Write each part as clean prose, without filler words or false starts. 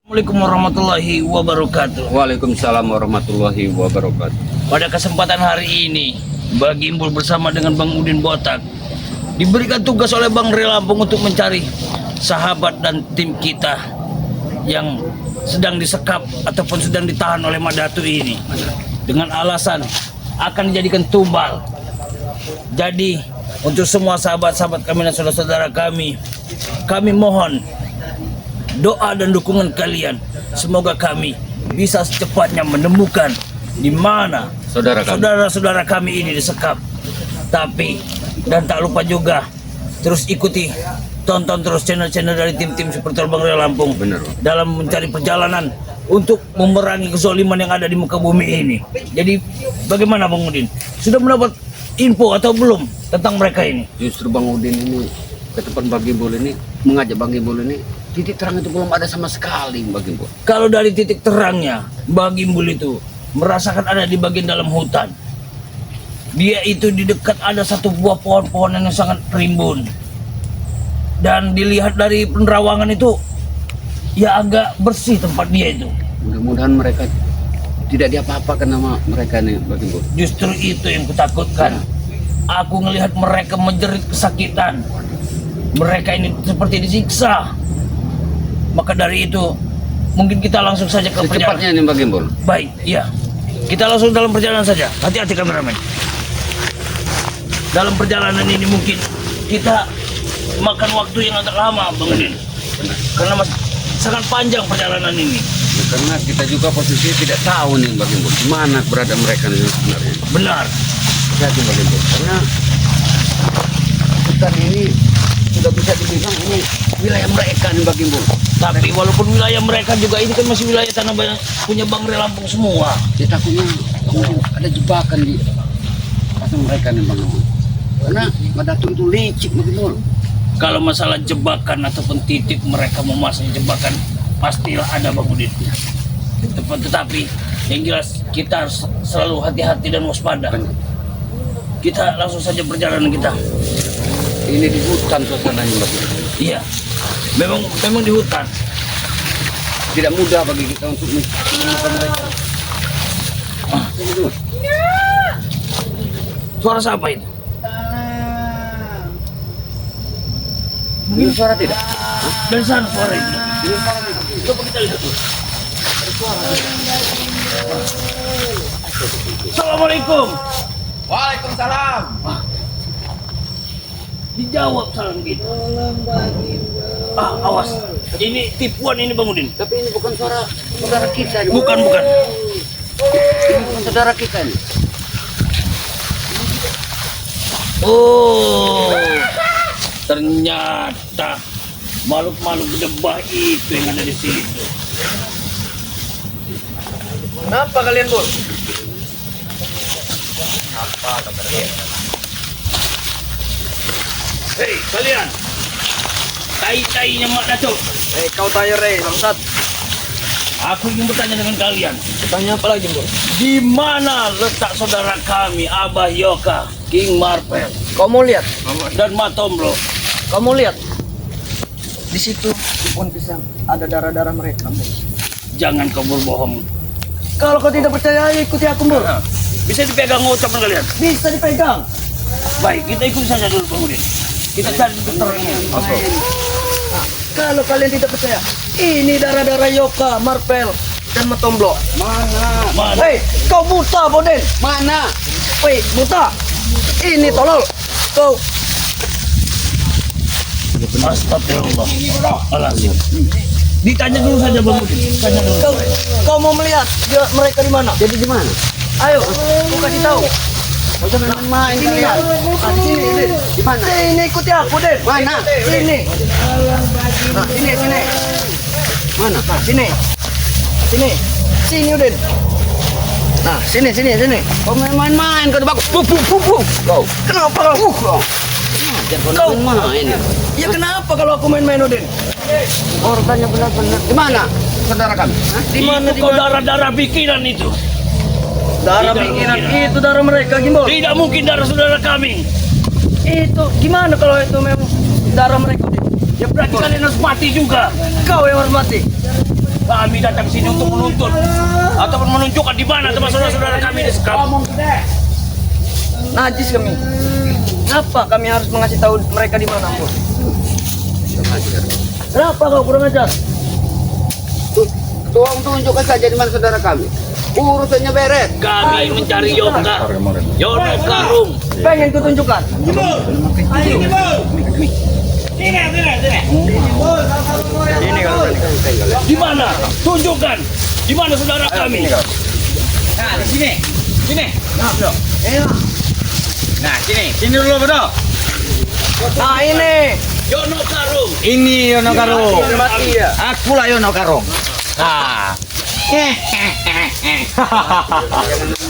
Assalamualaikum warahmatullahi wabarakatuh. Waalaikumsalam warahmatullahi wabarakatuh. Pada kesempatan hari ini, Bagi Imbul bersama dengan Bang Udin Botak diberikan tugas oleh Bang Ray Lampung untuk mencari sahabat dan tim kita yang sedang disekap ataupun sedang ditahan oleh Madatu ini dengan alasan akan dijadikan tumbal. Jadi untuk semua sahabat-sahabat kami dan saudara-saudara kami mohon doa dan dukungan kalian. Semoga kami bisa secepatnya menemukan di mana saudara-saudara kami ini disekap. Tapi dan tak lupa juga terus tonton terus channel-channel dari tim-tim seperti Bang Ray Lampung. Benar. Dalam mencari perjalanan untuk memerangi kezoliman yang ada di muka bumi ini. Jadi bagaimana Bang Udin? Sudah mendapat info atau belum tentang mereka ini? Justru Bang Udin ini ke tempat Bang Imbul ini, mengajak Bang Imbul ini, titik terang itu belum ada sama sekali Bang Imbul. Kalau dari titik terangnya, Bang Imbul itu merasakan ada di bagian dalam hutan. Dia itu di dekat ada satu buah pohon-pohon yang sangat rimbun. Dan dilihat dari penerawangan itu, ya agak bersih tempat dia itu. Mudah-mudahan mereka tidak diapa-apakan sama mereka nih Bang Imbul. Justru itu yang kutakutkan. Aku ngelihat mereka menjerit kesakitan. Mereka ini seperti disiksa. Maka dari itu mungkin kita langsung saja ke perjalanan. Secepatnya nih Bang Imbul. Baik, iya. Kita langsung dalam perjalanan saja. Hati-hati kameramen. Dalam perjalanan ini mungkin kita makan waktu yang agak lama, Bang Udin. Karena sangat panjang perjalanan ini. Ya, karena kita juga posisi tidak tahu nih Bang Imbul, di mana berada mereka nih sebenarnya. Benar. Jadi Bang Imbul, karena hutan ini sudah bisa dibilang ini wilayah mereka nih Bang Imbul. Tapi walaupun wilayah mereka juga ini kan masih wilayah tanah punya Bang Ray Lampung semua. Ya takutnya ada jebakan di pasang mereka nih Bang Imbul. Karena Madatu itu licik Bang Imbul. Kalau masalah jebakan ataupun titik mereka memasang jebakan, pastilah ada Bang Udin. Tetapi yang jelas kita harus selalu hati-hati dan waspada. Kita langsung saja perjalanan kita. Ini di hutan suasananya Bang Imbul. Iya, memang di hutan. Tidak mudah bagi kita untuk menemukan mereka. Tunggu dulu. Suara siapa itu? Ini suara tidak? Dari sana suara itu. Ini suara tidak? Coba kita lihat dulu. Assalamualaikum. Waalaikumsalam. Dijawab salam gitu. Awas. Ini tipuan ini Bang Udin. Tapi ini bukan suara saudara kita. Ini. Bukan. Ini bukan saudara kita nih. Oh, ternyata makhluk-makhluk gedebah itu yang ada di situ. Kenapa kalian, Bos? Hei kalian, tai-tainya Mak Datuk. Kau tanya Rey, bangsat. Aku ingin bertanya dengan kalian. Tanya apa lagi, Bos? Di mana letak saudara kami, Abah Yoka, King Marvel, Kau mau lihat? dan Matomblo? Kau mau lihat? Di situ di pohon pisang ada darah-darah mereka, Bos. Jangan kau berbohong. Kalau kau tidak percaya, ayo ikuti aku, Bos. Bisa dipegang ucapan kalian? Bisa dipegang. Baik, kita ikuti saja dulu Bang Udin. Kita cari titik terangnya. Nah, kalau kalian tidak percaya, ini darah-darah Yoka, Marvel, dan Matomblo. Mana? Hei, kau buta, Boden. Mana? Hei, buta. Ini tolol. Kau Astagfirullah. Alazim. Ditanya dulu saja Bang Udin. Tanya dulu. kau mau melihat mereka di mana? Jadi di mana? Ayo, aku kasih tahu. Oh, jangan main Sini, kalian. nah, di sini, Den. Di mana? Sini, ikuti aku, Den. Mana? Sini. Nah, sini. Mana? Nah, sini. Sini, Den. Nah, sini. Kau main-main kau bagus. Kau. Kenapa kau? Jangan main. Ya kenapa kalau aku main-main, Udin? Orangnya benar-benar. Di mana? Saudara kami. Di mana? Itu kau darah-darah pikiran itu. Darah Tidak pikiran mungkin. itu darah mereka, Gimbal. Tidak mungkin darah saudara kami. Itu gimana kalau itu memang darah mereka, Udin? Ya berarti kalian harus mati juga. Kau yang harus mati. Kami kami datang sini untuk menuntut ataupun menunjukkan di mana tempat saudara-saudara kami disekap. Najis kami. Kenapa kami harus mengasih tahu mereka di mana, Bos? Kenapa kau kurang ajar? Tuang tunjukkan saja di mana saudara kami. Urusannya beres. Kami mencari Yoka, Yono Karung. Pengen kutunjukkan. Di mana? Tunjukkan. Di mana saudara kami? Nah, di sini. Sini. Nah, sini dulu, Bro. Nah ini. Yono Karung. Ini Yono Karung. Mati ya. Aku lah Yono Karung. Nah.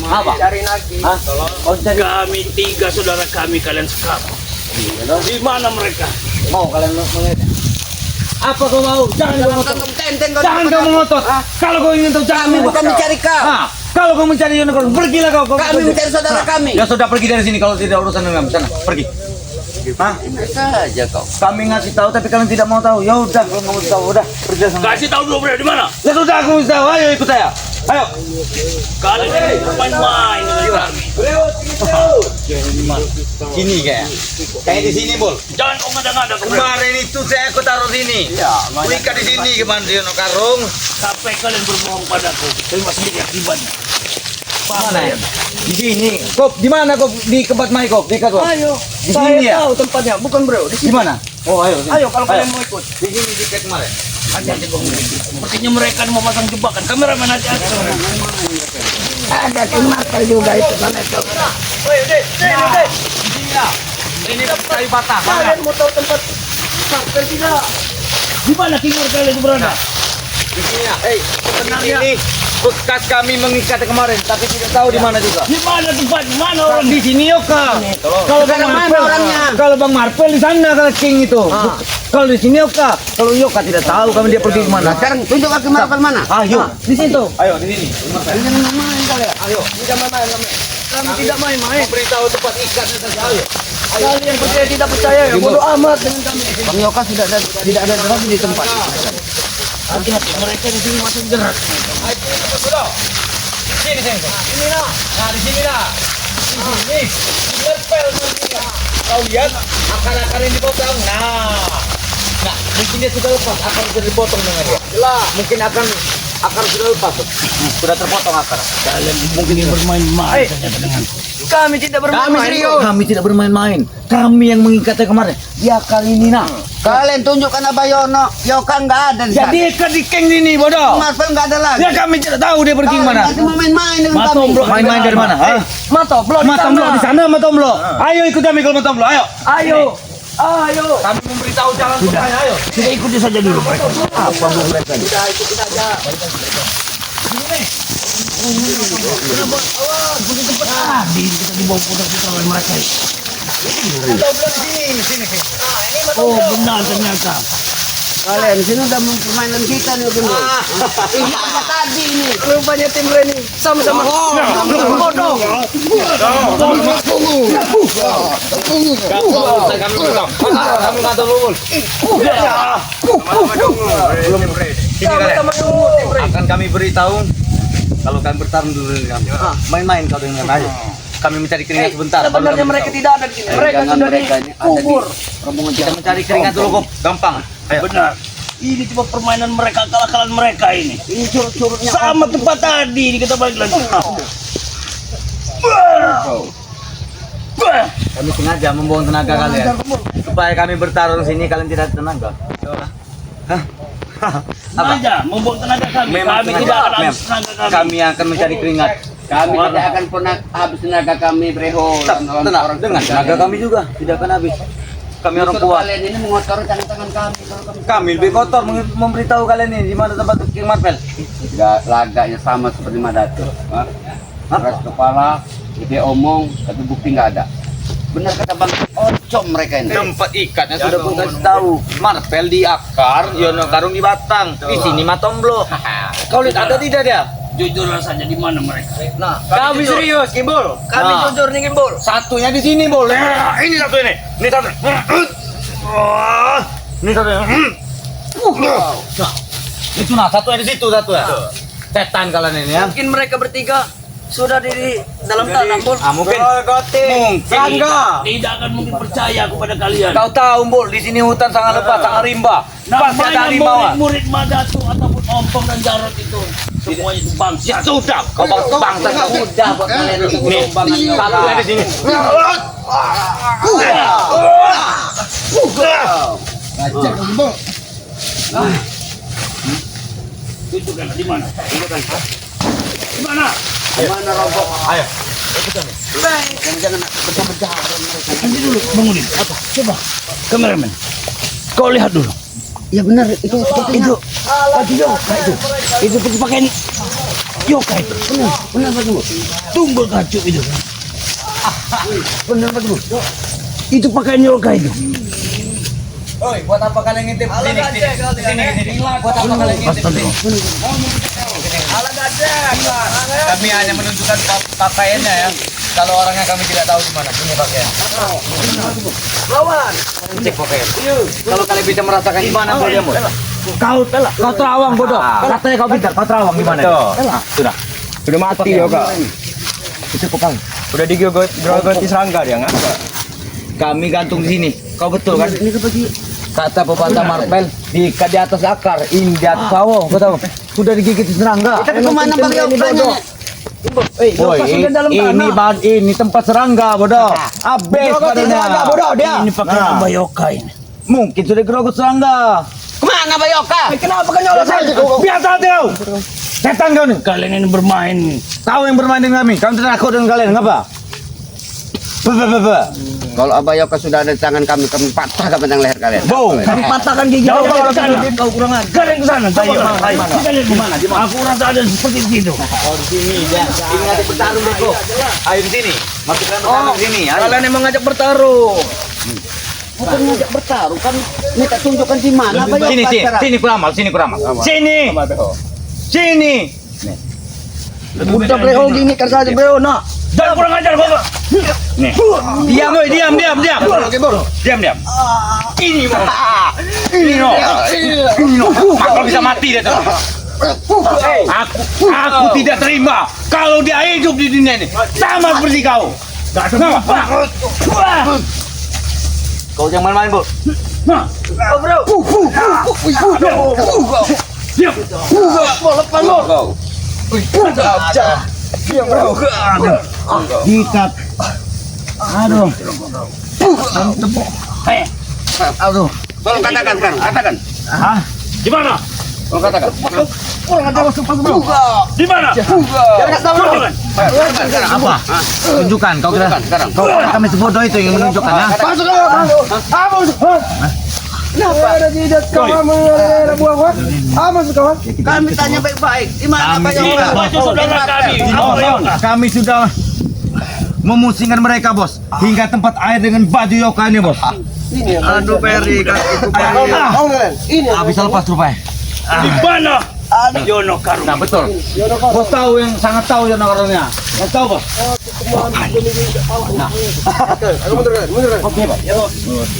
Apa? Cari lagi. Oh, jadi Kami 3 saudara kami kalian sekap. Di mana mereka? mau kalian melihat? Apa kau mau? Jangan kau ngotot. Tenteng kau. Jangan kau ngotot. Kalau kau ingin tahu jangan Kami bukan mencari kau. Kalau kau mencari Yono Karung, pergilah kau. Kami mencari saudara kami. Ya sudah pergi dari sini kalau tidak urusan dengan kami. Sana, pergi. Hah? Saja kau. Kami ngasih tahu tapi kalian tidak mau tahu. Ya udah, kalau nggak mau tahu, udah pergi sana. Kasih tahu dulu berada di mana? Ya sudah, aku bisa tahu. Ayo ikut saya. Ayo. Kalian ini bermain-main dengan kami. Sini kayak di sini, Bol. Jangan kau ngada-ngada kepada Kemarin itu saya aku taruh sini. Kuikat di sini kemarin di Yono Karung. sampai kalian berbohong padaku. Terima sendiri akibatnya. Mana ya? Di sini. Kop, di mana kop? Di tempat mai kop, di kop. Ayo. Di Saya sini ya? tahu tempatnya, bukan bro. Di Di sini. mana? Oh, ayo. Sini. Ayo kalau kalian mau ikut. Di sini di kek kemarin. Hati-hati kau. Sepertinya mereka mau pasang jebakan. Kameramen hati-hati. Ada tim martel juga itu sana itu. Woi, udah. Ini dari patah. Kalian mau tahu tempat martel tidak? Di mana timur kalian itu berada? Di sini ya. Tenang ya. Ini bekas kami mengikat kemarin, tapi tidak tahu di mana juga. Di mana tempatnya? Mana orang? Di sini Yoka. Kalau Bang Marvel, kalau Bang Marvel di sana kalau King itu. Kalau di sini Yoka. Kalau Yoka tidak tahu kami dia pergi kemana. Sekarang tunjukkan ke Marvel mana? Ayo. Di situ. Ayo di sini. Jangan main kalian. Ayo. Tidak main-main kami. Kami tidak main-main. Beritahu tempat ikatnya saja. Ayo. Kalian percaya tidak percaya ya bodoh amat dengan kami. Bang Yoka tidak ada lagi di tempat. Hati-hati mereka di sini masih jerat. Sini sini. Ini nah. Nah di sini nah. Di sini. Merpel nantinya. Kau lihat akar-akar yang dipotong. Nah, mungkin dia sudah lepas. Akar sudah dipotong dengan dia. Jelas. Mungkin akar sudah lepas. Sudah terpotong akar. Kalian mungkin bermain-main saja dengan Kami tidak bermain-main. Kami tidak bermain-main. Kami yang mengikatnya kemarin. Di akar ini nah. Kalian tunjukkan Abah Yono. Yoka nggak ada di sana. Jadi ikat di keng ini bodoh. Marvel nggak ada lagi. Ya kami tidak tahu dia pergi kemana. Nanti mau main-main dengan kami. Matomblo. Main-main dari mana? Hah? Matomblo di Matomblo sana. di sana, Matomblo. Ayo ikut kami kalau Matomblo. Ayo. Ayo. Ayo. Kami memberitahu jalan untuk kalian. Ayo. Kita ikuti saja dulu mereka. Apa bu mereka? Sudah ikuti saja. Tadi kita dibawa putar-putar oleh mereka. Oh benar ternyata. Kalian sini udah mempermainkan kita nih dulu. Ini apa tadi ini? Rupanya tim Reni sama-sama bodoh. Kamu kata lulus. Sama-sama nunggu tim Reni. Akan kami beritahu kalau kalian bertarung dulu dengan kami. Main-main kau dengan ayo. Kami mencari keringat sebentar. baru Sebenarnya kami mereka beritahu. tidak ada di sini. Mereka Jangan sudah mereka ini ada di dikubur. rombongan Kita mencari keringat dulu kok. Gampang. Ayo. Benar. Ini cuma permainan mereka, akal-akalan mereka ini. Ini curut-curutnya. Sama tempat tadi kita balik lagi. Kami sengaja membuang tenaga kalian supaya kami bertarung sini kalian tidak ada tenaga. Hah? Apa? Sengaja membuang tenaga kami. Memang Kami sengaja. tidak akan Mem. habis tenaga kami. Kami akan mencari keringat. Kami tidak akan pernah habis tenaga kami Breho. Tenang, dengan tenaga kami juga tidak akan habis. Kami orang Justru kuat. kalian ini mengotori tangan-tangan kami. Kalau kami Kami lebih kotor memberitahu kalian ini di mana tempat King Marvel. lagaknya sama seperti Madatu. Keras kepala, dia omong, tapi bukti nggak ada. Benar kata Bang Oncom mereka ini. Tempat ikatnya sudah pun kasih tahu. Marvel di akar, Yono Karung di batang. Di sini Matomblo. Kau lihat ada tidak dia? Jujurlah saja di mana mereka. Nah, kami serius, Kimbol. Kami jujur nih Bol. Satunya di sini, Bol. Ini satu ini. Ini satu. Ini satu. Itu nah, satu di situ, satu ya. Setan kalian ini ya. Mungkin mereka bertiga sudah di dalam tanah, Bol. Mungkin. Tidak akan mungkin percaya kepada kalian. Kau tahu, Bol, di sini hutan sangat lebat, sangat rimba. Pasti ada Namanya harimau. murid Madatu ataupun Ompong dan Jarot itu semuanya itu bangsa. Ya sudah, kau bangsa kau. Udah buat kalian untuk Nih, lombangan ini. satu di sini. Tunjukkan di mana? Di mana? Mana rombong? Ayo. Jangan bercanda mereka. Nanti dulu bangunin. Apa? Coba. Kameramen. Kau lihat dulu. Ya benar, itu sepertinya. Baju yoga itu. Itu pakai pakaian yoga itu. Benar Pak Jumbo. Tunggul kacu itu. Benar Pak Jumbo. Itu pakaian yoga itu. Oi, buat apa kalian ngintip? Sini. Buat apa kalian ngintip? Kami hanya menunjukkan pakaiannya ya. Kalau orangnya kami tidak tahu di mana. Ini pakaian. Lawan. Cek pakaian. Kalau kalian bisa merasakan di mana dia mau. Kau telah. Kau terawang bodoh. Katanya kau pintar. Kau terawang di mana? Sudah. Sudah mati ya kak. Itu kepang. Udah digerogoti serangga dia nggak? Kami gantung di sini. Kau betul kan? Ini kata pepatah Marvel di atas akar, ini di atas bawah. Kau tahu? Sudah digigit serangga. Tapi kemana Bang Yoga? Ini tempat serangga bodoh. Abis badannya. Bodoh dia. Ini pakaian Abah Yoka ini. Mungkin sudah gerogot serangga. Kemana Bang Yoga? Kenapa kau nyolot saya? Biasa kau. Setan kau nih. Kalian ini bermain. Tahu yang bermain dengan kami. Kau tidak takut dengan kalian, ngapa? Kalau Abah Yoga sudah ada di tangan kami patahkan batang leher kalian. Bau. Kami patahkan gigi. Jauh kau ke sana. Kau kurang ajar. Kalian ke sana. Kita lihat di mana. Aku rasa ada seperti itu. Oh di sini ya. Ini ada bertarung beko. Ayo di sini. Masukkan bertarung di sini. Ayo. Kalian emang ngajak bertaruh. Bukan ngajak bertaruh, kan minta tunjukkan di mana Abah Yoga Sini sekarang. sini kuramal, sini kuramal. Sini. Sini. Udah bro, gini kan saja bro, nak. Jangan kurang ajar Bapak. Nih. Diam, oi, diam. Diam. Ini mau. Ini no. Kau bisa mati dia tuh. Aku tidak terima kalau dia hidup di dunia ini sama seperti kau. Kau jangan main-main, Bu. Diam. Lepas lo. Dikat. Aduh. Aduh. Tolong katakan. Hah? Di mana? Tolong katakan. Di mana? Tunjukkan. Sekarang. Apa? Tunjukkan kau kira. Sekarang. Kau kami sebodoh itu yang menunjukkan ya. Masuk kawan. Kenapa ada jidat kawan mengarah buah? Masuk kawan. Kami tanya baik-baik. Di mana Abah Ini Yoga? baju saudara kami. Abah Yoka. Kami sudah memusingkan mereka, Bos. Hingga tempat air dengan baju Yoka ini, Bos. Aduh Peri, itu Peri. Ini. Bisa lepas rupanya. Di mana? Yono Karung. Nah, betul. Bos tahu yang sangat tahu Yono Karungnya. Yang tahu, Bos. Oke, Pak.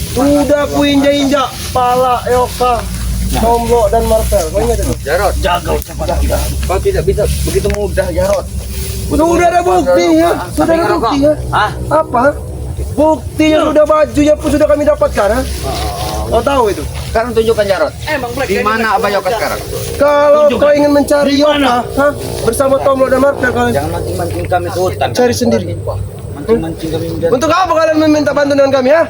Sudah kuinjak-injak pala Yoka, Tomblo dan Marvel. Kau ingat itu? Jarot, Jaga ucapan kita. kau tidak bisa begitu mudah, Jarot. Sudah ada bukti ya. Sudah ada bukti ya. Hah? Apa? Buktinya sudah bajunya pun sudah kami dapatkan. Ha? Kau tahu itu? Sekarang tunjukkan Jarot. Di mana Abah Yoga sekarang? Kalau Tunjukkan. kau ingin mencari Di mana? Yoka, bersama Tomblo dan Marvel kalian Jangan mancing-mancing kami ke hutan. cari sendiri. Mancing-mancing kami menjadi. Untuk apa kalian meminta bantuan dengan kami ya?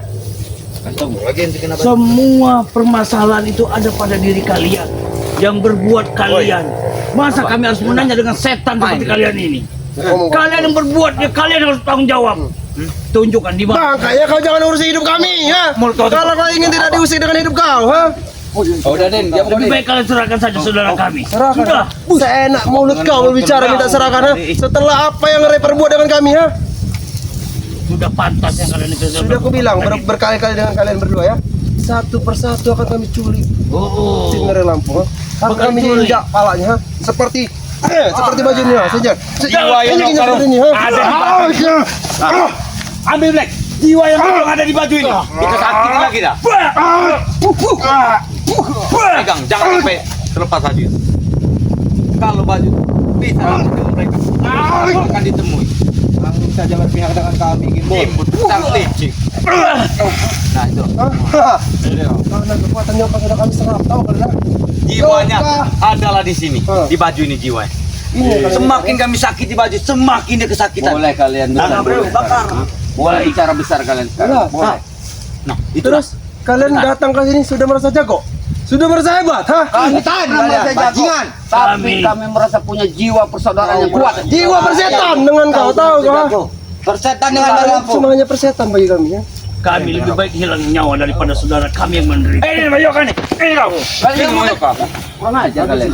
Semua permasalahan itu ada pada diri kalian yang berbuat kalian. Masa kami harus menanya dengan setan seperti kalian ini? Kalian yang berbuat, ya kalian harus tanggung jawab. Tunjukkan di mana. Makanya kau jangan urusi hidup kami ya. Kalau kau ingin tidak diusik dengan hidup kau, ha? Udah Den, dia Lebih baik kalian serahkan saja saudara kami. Sudah. Seenak mulut kau berbicara minta serahkan, ha? Setelah apa yang Ray perbuat dengan kami, ha? Sudah pantas yang kalian itu. Sudah aku bilang berkali-kali dengan kalian berdua ya. Satu persatu akan kami culik. Oh. Si Ray Lampung, ha? Akan Bukan kami culik. injak palanya, ha? Seperti bajunya saja. Jiwa yang Ini seperti ini, ha? ada di baju. Ambil Black. Jiwa yang ada di baju ini. Kita sakitin lagi dah. Pegang, jangan sampai terlepas lagi. Kalau baju bisa ketemu mereka, akan ditemui. Langsung saja berpihak dengan kami, Gimbal. Jimbut besar licik. Nah itu. Karena kekuatan Yoka sudah kami serap, tahu kalian? Jiwanya Yoka. adalah di sini, di baju ini jiwanya. Ini Semakin kami sakit di baju, semakin dia kesakitan. Boleh kalian besar. Boleh bicara besar kalian sekarang. Iya, Boleh. Nah, itulah. Terus kalian datang ke sini sudah merasa jago? Sudah merasa hebat, hah? Kami merasa bajingan, tapi kami merasa punya jiwa persaudaraan yang kuat. Jiwa persetan dengan kau, tahu kau? Persetan dengan Kalian lampu. cuma hanya persetan bagi kami ya. Kami lebih baik hilang nyawa daripada saudara kami yang menderita. Ini Mayoka nih. Ini kau. Kalian kurang aja kalian.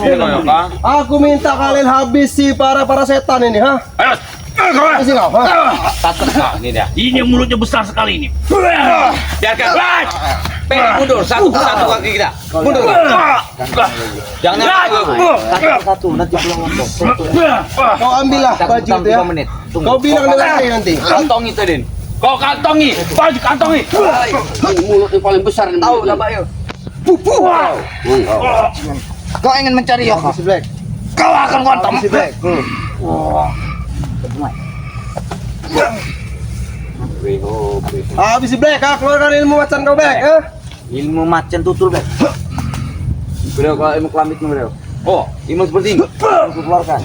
Ini Mayoka. Aku minta kalian habisi para setan ini, ha? Ayo. Habisi kau, ha? Tatap ini dia. Ini yang mulutnya besar sekali ini. Biarkan. Pendek mundur satu persatu kaki kita. Mundur. Jangan satu nanti pulang Kau ambillah baju itu ya. menit. Kau bilang dengan saya nanti. Kantong itu Din. Kau kantongi, baju kantongi. Ini mulut yang paling besar ini. Tahu lah Pak Yo. Kau ingin mencari Yoka? Habisi Black. Kau akan kontong. Habisi Black. Habisi Black, ha? Keluarkan ilmu macan kau Black, ha? Ilmu macan tutul Black. Beliau kalau ilmu kelamit beliau. Oh, ilmu seperti ini. Aku keluarkan.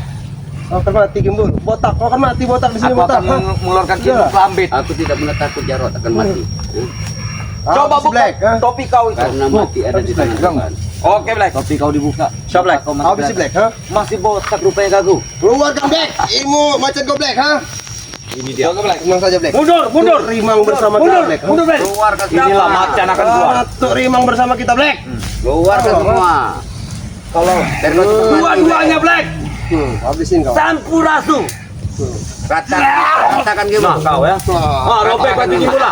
Kau akan mati Gimbal. Botak, kau akan mati botak di sini Aku botak. akan mengeluarkan ilmu kelamit. Aku tidak pernah takut Jarot akan mati. Coba Habisi buka Black, ha? topi kau itu. Karena mati ada di tangan Tuhan. Oke Black. Topi kau dibuka. Siap Black. Kau Habisi Black, ha? Masih botak rupanya gagu. Keluarkan Black, ilmu macan kau Black, ha? Ini dia. Oke Black. Tenang saja Black. Mundur. Rimang bersama kita Black. Mundur Black. Keluarkan Inilah macan akan keluar. Satu rimang bersama kita Black. Keluarkan semua. Kalau Dua-duanya Black. habisin kau. Sampurasu. Ratakan Nah, gimana? kau ya. Ah, robek baju ini pula.